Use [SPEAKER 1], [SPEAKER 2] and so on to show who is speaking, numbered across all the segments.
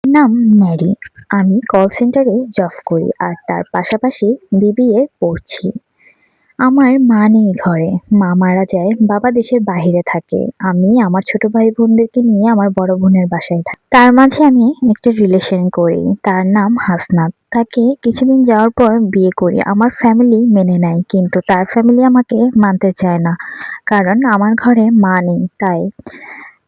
[SPEAKER 1] নাম ম্যারি। আমি কল সেন্টারে জব করি আর তার পাশাপাশি বিবিএ পড়ছি। আমার মা নেই ঘরে। মা মারা যায়, বাবা দেশের বাহিরে থাকে। আমি আমার ছোট ভাই বোনদেরকে নিয়ে আমার বড় বোনের বাসায় থাকি। তার মাঝে আমি একটা রিলেশন করি, তার নাম হাসনাত। তাকে কিছুদিন যাওয়ার পর বিয়ে করি। আমার ফ্যামিলি মেনে নেয়, কিন্তু তার ফ্যামিলি আমাকে মানতে চায় না, কারণ আমার ঘরে মা নেই।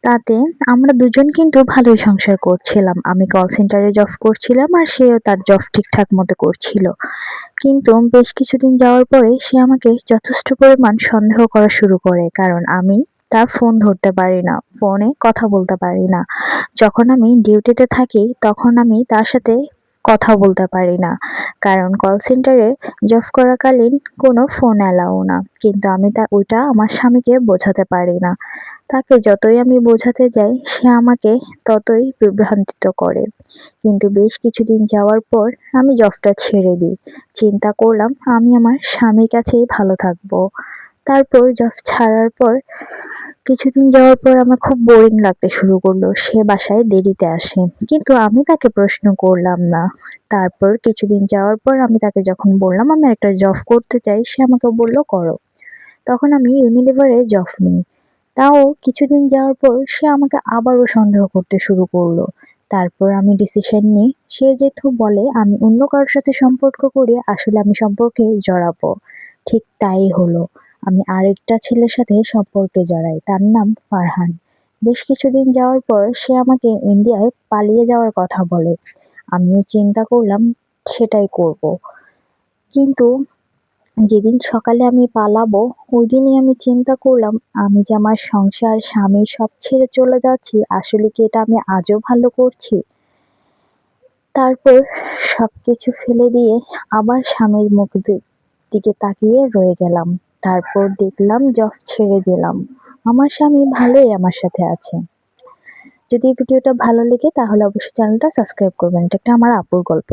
[SPEAKER 1] তাতে আমরা দুজন কিন্তু ভালোই সংসার করছিলাম। আমি কল সেন্টারে জব করছিলাম আর সেও তার জব ঠিকঠাক মতো করছিল। কিন্তু বেশ কিছুদিন যাওয়ার পরে সে আমাকে যথেষ্ট পরিমাণ সন্দেহ করা শুরু করে, কারণ আমি তার ফোন ধরতে পারি না, ফোনে কথা বলতে পারি না। যখন আমি ডিউটিতে থাকি তখন আমি তার সাথে কথা বলতে পারি না, কারণ কল সেন্টারে জব করাকালীন কোনো ফোন অ্যালাউ না। কিন্তু আমি ওইটা আমার স্বামীকে বোঝাতে পারি না। তাকে যতই আমি বোঝাতে যাই সে আমাকে ততই বিভ্রান্তিত করে। কিন্তু বেশ কিছুদিন যাওয়ার পর আমি জবটা ছেড়ে দিই। চিন্তা করলাম আমি আমার স্বামীর কাছেই ভালো থাকবো। তারপর জব ছাড়ার পর কিছুদিন যাওয়ার পর আমার খুব বোরিং লাগতে শুরু করলো। সে বাসায় দেরিতে আসে, কিন্তু আমি তাকে প্রশ্ন করলাম না। তারপর কিছুদিন যাওয়ার পর আমি তাকে যখন বললাম আমি একটা জব করতে চাই, সে আমাকে বলল করো। তখন আমি ইউনিলিভারে জব নিই। তাও কিছুদিন যাওয়ার পর সে আমাকে আবারও সন্দেহ করতে শুরু করলো। তারপর আমি ডিসিশন নিই, সে যেহেতু বলে আমি অন্য কারোর সাথে সম্পর্ক করি, আসলে আমি সম্পর্কে জড়াবো। ঠিক তাই হলো। আমি আরেকটা ছেলের সাথে সম্পর্কে জড়াই, তার নাম ফারহান। বেশ কিছুদিন যাওয়ার পর সে আমাকে ইন্ডিয়ায় পালিয়ে যাওয়ার কথা বলে। আমিও চিন্তা করলাম সেটাই করব। কিন্তু যেদিন সকালে আমি পালাবো ওইদিনই আমি চিন্তা করলাম আমি যে আমার সংসার, স্বামী সব ছেড়ে চলে যাচ্ছি, আসলে কি এটা আমি আজও ভালো করছি? তারপর সবকিছু ফেলে দিয়ে আবার স্বামীর দিকে তাকিয়ে রয়ে গেলাম। তারপর দেখলাম জব ছেড়ে দিলাম। আমার স্বামী ভালোই আমার সাথে আছে। যদি এই ভিডিওটা ভালো লেগে তাহলে অবশ্যই চ্যানেলটা সাবস্ক্রাইব করবেন। এটা একটা আমার আপুর গল্প।